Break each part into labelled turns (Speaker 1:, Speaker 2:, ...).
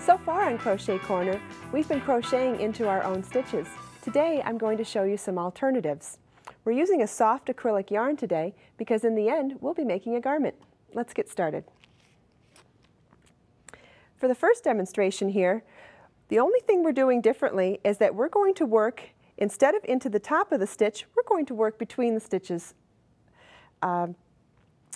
Speaker 1: So far on Crochet Corner, we've been crocheting into our own stitches. Today I'm going to show you some alternatives. We're using a soft acrylic yarn today because in the end we'll be making a garment. Let's get started. For the first demonstration here, the only thing we're doing differently is that we're going to work, instead of into the top of the stitch, we're going to work between the stitches.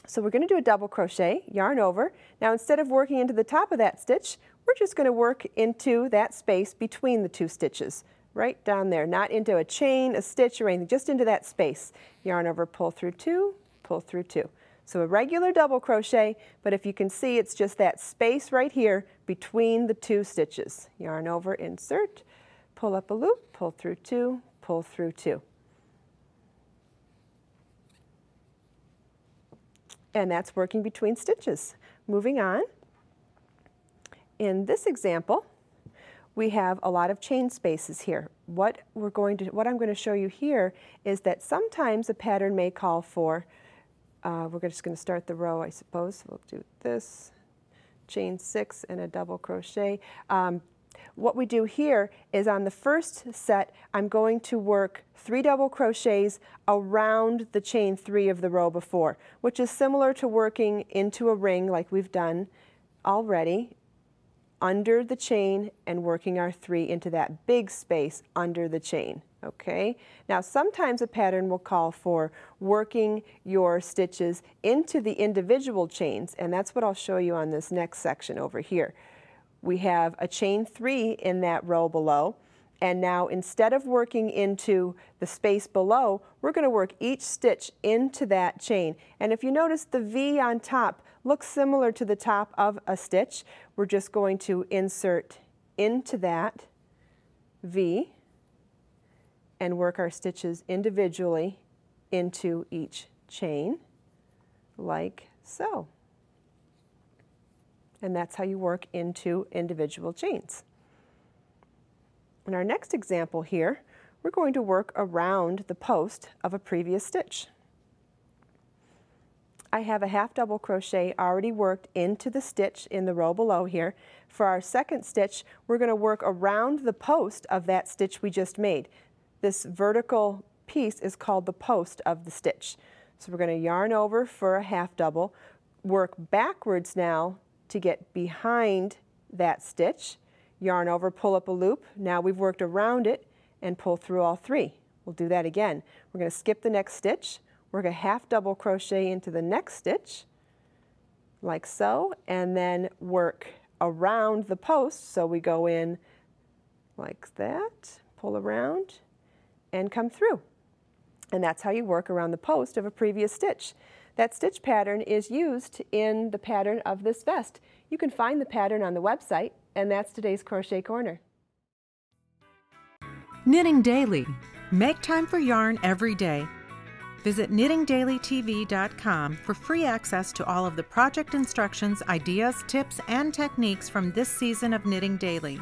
Speaker 1: So we're going to do a double crochet, yarn over. Now instead of working into the top of that stitch, we're just going to work into that space between the two stitches, right down there, not into a chain, a stitch, or anything, just into that space. Yarn over, pull through two, pull through two. So a regular double crochet, but if you can see, it's just that space right here between the two stitches. Yarn over, insert, pull up a loop, pull through two, pull through two. And that's working between stitches. Moving on. In this example, we have a lot of chain spaces here. What I'm going to show you here is that sometimes a pattern may call for, we're just going to start the row, I suppose. We'll do this, chain 6 and a double crochet. What we do here is on the first set, I'm going to work 3 double crochets around the chain 3 of the row before, which is similar to working into a ring like we've done already, under the chain and working our 3 into that big space under the chain. Okay? Now sometimes a pattern will call for working your stitches into the individual chains, and that's what I'll show you on this next section over here. We have a chain 3 in that row below, and now instead of working into the space below, we're going to work each stitch into that chain. And if you notice, the V on top looks similar to the top of a stitch. We're just going to insert into that V and work our stitches individually into each chain, like so. And that's how you work into individual chains. In our next example here, we're going to work around the post of a previous stitch. I have a half double crochet already worked into the stitch in the row below here. For our second stitch, we're going to work around the post of that stitch we just made. This vertical piece is called the post of the stitch. So we're going to yarn over for a half double, work backwards now to get behind that stitch, yarn over, pull up a loop. Now we've worked around it and pull through all 3. We'll do that again. We're going to skip the next stitch, work a half double crochet into the next stitch, like so, and then work around the post. So we go in like that, pull around, and come through. And that's how you work around the post of a previous stitch. That stitch pattern is used in the pattern of this vest. You can find the pattern on the website, and that's today's Crochet Corner.
Speaker 2: Knitting Daily. Make time for yarn every day. Visit knittingdailytv.com for free access to all of the project instructions, ideas, tips, and techniques from this season of Knitting Daily.